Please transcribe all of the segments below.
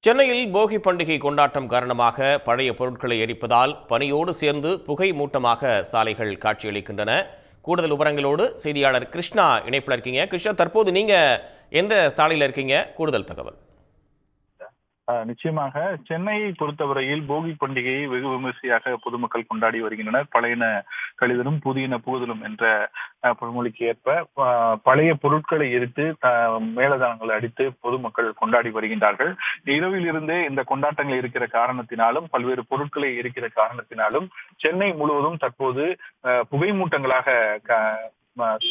சென்னையில் போகி பண்டிகை கொண்டாட்டம் காரணமாக பழைய பொருட்களை எரிப்பதால் பனியோடு சேர்ந்து புகை மூட்டமாக சாலைகள் காட்சியளிக்கின்றன. கூடுதல் விவரங்களோடு செய்தியாளர் கிருஷ்ணா இணைப்பில் இருக்கீங்க. கிருஷ்ணா, தற்போது நீங்க எந்த சாலையில் இருக்கீங்க? கூடுதல் தகவல். நிச்சயமாக சென்னையை பொறுத்தவரையில் போகி பண்டிகையை வெகு விமர்சையாக பொதுமக்கள் கொண்டாடி வருகின்றனர். பழையன கழிதலும் புதியன புகுதலும் என்ற பழமொழிக்கு ஏற்ப பழைய பொருட்களை எரித்து மேலதானங்களை அடித்து பொதுமக்கள் கொண்டாடி வருகின்றார்கள். இரவில் இருந்தே இந்த கொண்டாட்டங்கள் இருக்கிற காரணத்தினாலும் பல்வேறு பொருட்களை எரிக்கிற காரணத்தினாலும் சென்னை முழுவதும் தற்போது புகைமூட்டங்களாக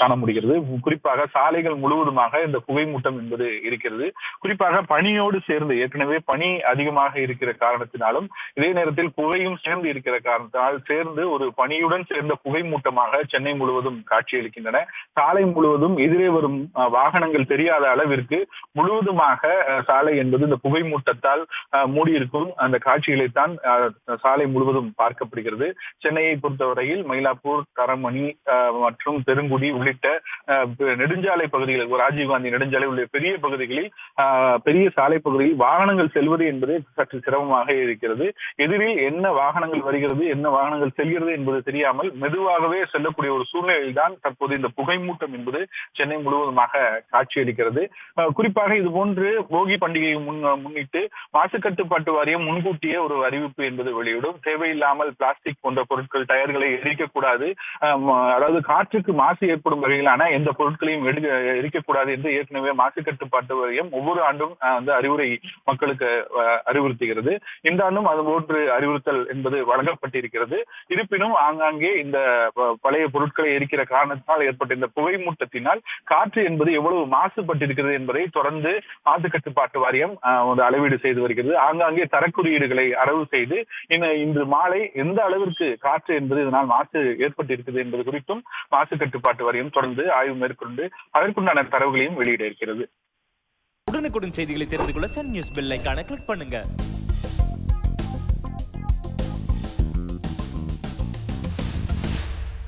காண முடிகிறது. குறிப்பாக சாலைகள் முழுவதுமாக இந்த புகைமூட்டம் என்பது இருக்கிறது. குறிப்பாக பனியோடு சேர்ந்து ஏற்கனவே பனி அதிகமாக இருக்கிற காரணத்தினாலும் இதே நேரத்தில் புகையும் சேர்ந்து இருக்கிற காரணத்தினால் சேர்ந்து ஒரு பனியுடன் சேர்ந்த புகைமூட்டமாக சென்னை முழுவதும் காட்சியளிக்கின்றன. சாலை முழுவதும் எதிரே வரும் வாகனங்கள் தெரியாத அளவிற்கு முழுவதுமாக சாலை என்பது இந்த புகைமூட்டத்தால் மூடியிருக்கும் அந்த காட்சிகளைத்தான் சாலை முழுவதும் பார்க்கப்படுகிறது. சென்னையை பொறுத்தவரையில் மயிலாப்பூர், தரமணி மற்றும் பெருங்குடி உள்ளிட்ட நெடுஞ்சாலை பகுதிகளில், ராஜீவ்காந்தி நெடுஞ்சாலை உள்ளிட்ட பெரிய பகுதிகளில், பெரிய சாலை பகுதியில் வாகனங்கள் செல்வது என்பது சற்று சிரமமாக இருக்கிறது. எதிரில் என்ன வாகனங்கள் வருகிறது, என்ன வாகனங்கள் செல்கிறது என்பது தெரியாமல் மெதுவாகவே செல்லக்கூடிய ஒரு சூழ்நிலையில் தான் தற்போது இந்த புகைமூட்டம் என்பது சென்னை முழுவதுமாக காட்சியளிக்கிறது. குறிப்பாக இது போன்று போகி பண்டிகையை முன்னிட்டு மாசு கட்டுப்பாட்டு வாரியம் முன்கூட்டியே ஒரு அறிவிப்பு என்பது வெளியிடும். தேவையில்லாமல் பிளாஸ்டிக் போன்ற பொருட்கள், டயர்களை எரிக்கக்கூடாது, அதாவது காற்றுக்கு மாசு ஏற்படும் வகையிலான எந்த பொருட்களையும் எரிக்கக்கூடாது என்று ஏற்கனவே மாசு கட்டுப்பாட்டு வாரியம் ஒவ்வொரு ஆண்டும் அறிவுரை மக்களுக்கு அறிவுறுத்துகிறது. இந்த ஆண்டும் அது போன்று அறிவுறுத்தல் என்பது வழங்கப்பட்டிருக்கிறது. இருப்பினும் ஆங்காங்கே இந்த பழைய பொருட்களை எரிக்கிற காரணத்தினால் ஏற்பட்ட இந்த புகைமூட்டத்தினால் காற்று என்பது எவ்வளவு மாசுபட்டிருக்கிறது என்பதை தொடர்ந்து மாசு கட்டுப்பாட்டு வாரியம் அளவீடு செய்து வருகிறது. ஆங்காங்கே தரக்குறியீடுகளை அரவு செய்து இன்று மாலை எந்த அளவிற்கு காற்று என்பது இதனால் மாசு ஏற்பட்டிருக்கிறது என்பது குறித்தும் மாசு கட்டுப்பாட்டு வாரியம் தொடர்ந்து ஆய்வு மேற்கொண்டு அதற்குண்டான தரவுகளையும் வெளியிட இருக்கிறது. உடனுக்குடன் செய்திகளை தெரிந்து கொள்ள சன் நியூஸ் பெல் ஐகானை கிளிக் பண்ணுங்க.